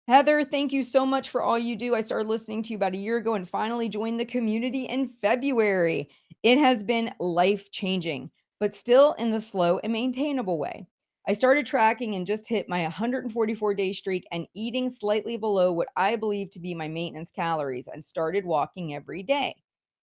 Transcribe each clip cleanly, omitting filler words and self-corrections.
Heather, thank you so much for all you do. I started listening to you about a year ago and finally joined the community in February. It has been life changing, but still in the slow and maintainable way. I started tracking and just hit my 144-day streak and eating slightly below what I believe to be my maintenance calories and started walking every day.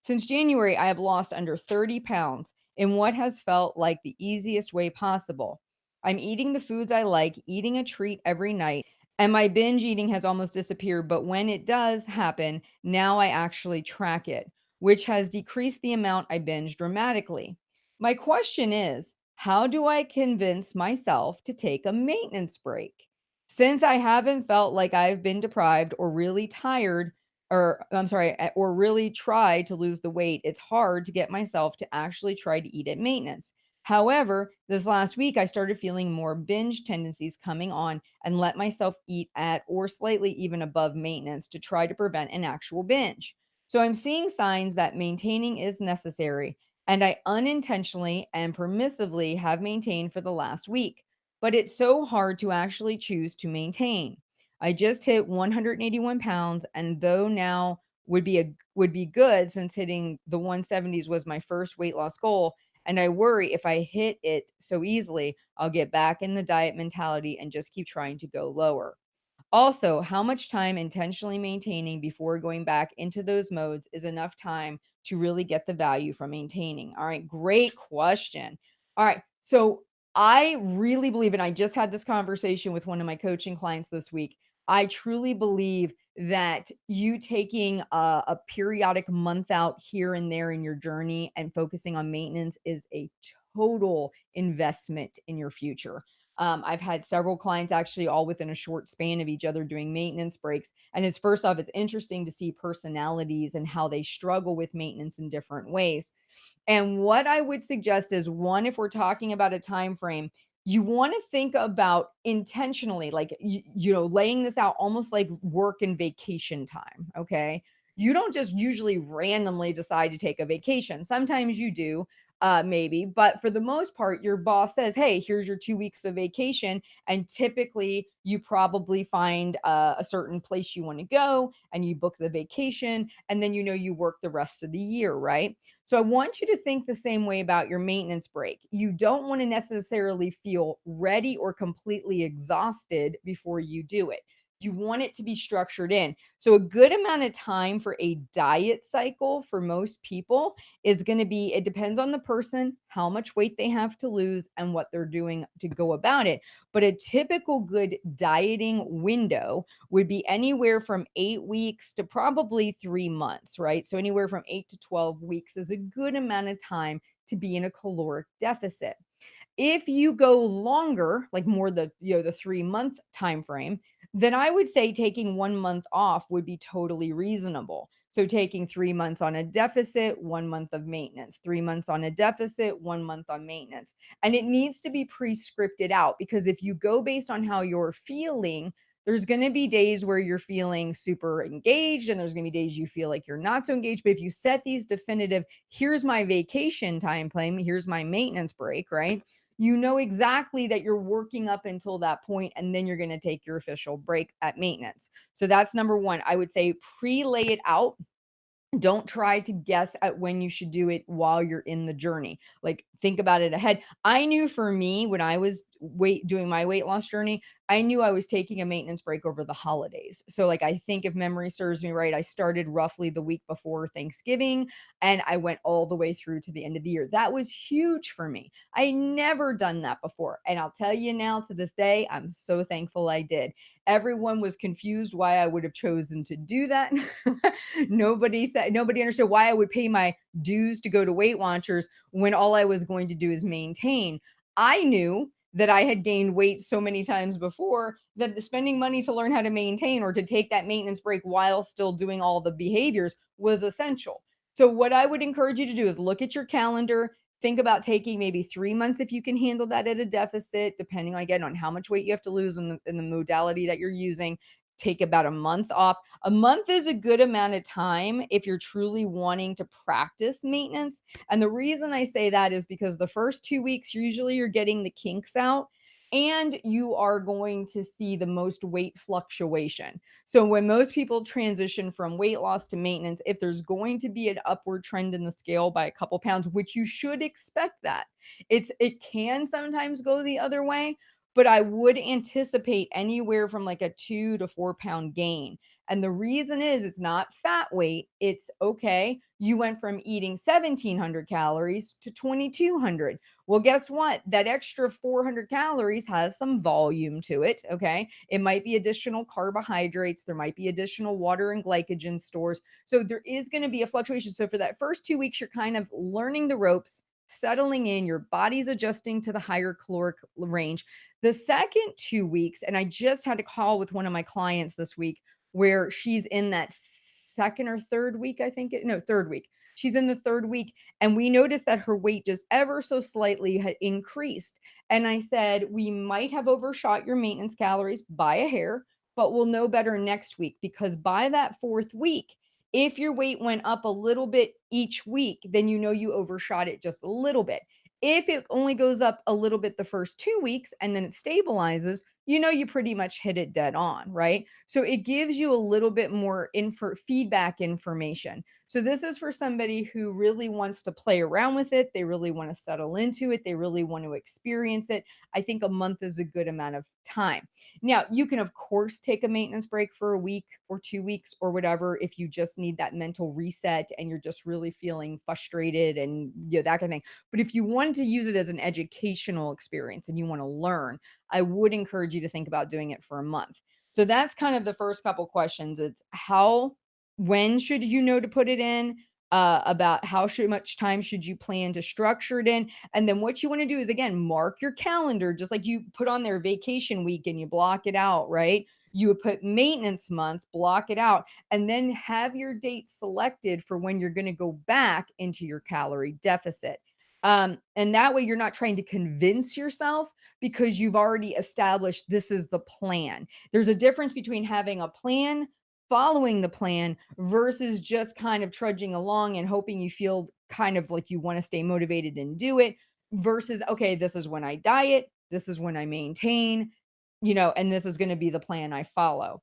Since January, I have lost under 30 pounds in what has felt like the easiest way possible. I'm eating the foods I like, eating a treat every night, and my binge eating has almost disappeared, but when it does happen, now I actually track it, which has decreased the amount I binge dramatically. My question is, how do I convince myself to take a maintenance break? Since I haven't felt like I've been deprived or really tired, or I'm sorry, or really tried to lose the weight, it's hard to get myself to actually try to eat at maintenance. However, this last week I started feeling more binge tendencies coming on and let myself eat at or slightly even above maintenance to try to prevent an actual binge. So I'm seeing signs that maintaining is necessary, and I unintentionally and permissively have maintained for the last week. But it's so hard to actually choose to maintain. I just hit 181 pounds, and though now would be good since hitting the 170s was my first weight loss goal, and I worry if I hit it so easily, I'll get back in the diet mentality and just keep trying to go lower. Also, how much time intentionally maintaining before going back into those modes is enough time to really get the value from maintaining? All right, great question. All right, so I really believe, and I just had this conversation with one of my coaching clients this week. I truly believe that you taking a periodic month out here and there in your journey and focusing on maintenance is a total investment in your future. I've had several clients actually all within a short span of each other doing maintenance breaks. And it's first off, it's interesting to see personalities and how they struggle with maintenance in different ways. And what I would suggest is one, if we're talking about a time frame, you want to think about intentionally, like laying this out almost like work and vacation time. Okay. You don't just usually randomly decide to take a vacation. Sometimes you do, maybe, but for the most part, your boss says, "Hey, here's your 2 weeks of vacation." And typically, you probably find a certain place you want to go and you book the vacation, and then you work the rest of the year, right? So I want you to think the same way about your maintenance break. You don't want to necessarily feel ready or completely exhausted before you do it. You want it to be structured in. So a good amount of time for a diet cycle for most people is going to be, it depends on the person, how much weight they have to lose and what they're doing to go about it. But a typical good dieting window would be anywhere from 8 weeks to probably 3 months, right? So anywhere from 8 to 12 weeks is a good amount of time to be in a caloric deficit. If you go longer, like more the 3 month time frame, then I would say taking 1 month off would be totally reasonable. So taking 3 months on a deficit, 1 month of maintenance, 3 months on a deficit, 1 month on maintenance. And it needs to be pre-scripted out, because if you go based on how you're feeling, there's going to be days where you're feeling super engaged and there's going to be days you feel like you're not so engaged. But if you set these definitive, here's my vacation time frame, here's my maintenance break, right? You know exactly that you're working up until that point, and then you're going to take your official break at maintenance. So that's number one. I would say pre-lay it out. Don't try to guess at when you should do it while you're in the journey. Like, think about it ahead. I knew for me, when I was doing my weight loss journey, I knew I was taking a maintenance break over the holidays. So like, I think if memory serves me right, I started roughly the week before Thanksgiving and I went all the way through to the end of the year. That was huge for me. I never done that before. And I'll tell you now, to this day, I'm so thankful I did. Everyone was confused why I would have chosen to do that. Nobody understood why I would pay my dues to go to Weight Watchers when all I was going to do is maintain. I knew that I had gained weight so many times before that spending money to learn how to maintain or to take that maintenance break while still doing all the behaviors was essential. So what I would encourage you to do is look at your calendar, think about taking maybe 3 months if you can handle that at a deficit, depending on, again, on how much weight you have to lose in the modality that you're using. Take about a month off. A month is a good amount of time if you're truly wanting to practice maintenance. And the reason I say that is because the first 2 weeks, usually you're getting the kinks out. and you are going to see the most weight fluctuation. So when most people transition from weight loss to maintenance, if there's going to be an upward trend in the scale by a couple pounds, which you should expect that, it can sometimes go the other way, but I would anticipate anywhere from like a 2 to 4 pound gain. And the reason is it's not fat weight. It's okay. You went from eating 1,700 calories to 2,200. Well, guess what? That extra 400 calories has some volume to it. Okay. It might be additional carbohydrates. There might be additional water and glycogen stores. So there is going to be a fluctuation. So for that first 2 weeks, you're kind of learning the ropes, settling in, your body's adjusting to the higher caloric range. The second 2 weeks, and I just had a call with one of my clients this week where she's in that second or third week, I think no, third week. She's in the third week, and we noticed that her weight just ever so slightly had increased. And I said, we might have overshot your maintenance calories by a hair, but we'll know better next week because by that fourth week, if your weight went up a little bit each week, then you know you overshot it just a little bit. If it only goes up a little bit the first 2 weeks and then it stabilizes, you know you pretty much hit it dead on, right? So it gives you a little bit more feedback information. So this is for somebody who really wants to play around with it. They really want to settle into it. They really want to experience it. I think a month is a good amount of time. Now, you can, of course, take a maintenance break for a week or 2 weeks or whatever if you just need that mental reset and you're just really feeling frustrated and that kind of thing. But if you wanted to use it as an educational experience and you want to learn, I would encourage you to think about doing it for a month. So that's kind of the first couple questions. It's when should you know to put it in? About much time should you plan to structure it in? And then what you want to do is again, mark your calendar, just like you put on their vacation week and you block it out, right? You would put maintenance month, block it out, and then have your date selected for when you're going to go back into your calorie deficit. And that way you're not trying to convince yourself because you've already established this is the plan. There's a difference between having a plan, following the plan versus just kind of trudging along and hoping you feel kind of like you want to stay motivated and do it versus, okay, this is when I diet, this is when I maintain, and this is going to be the plan I follow.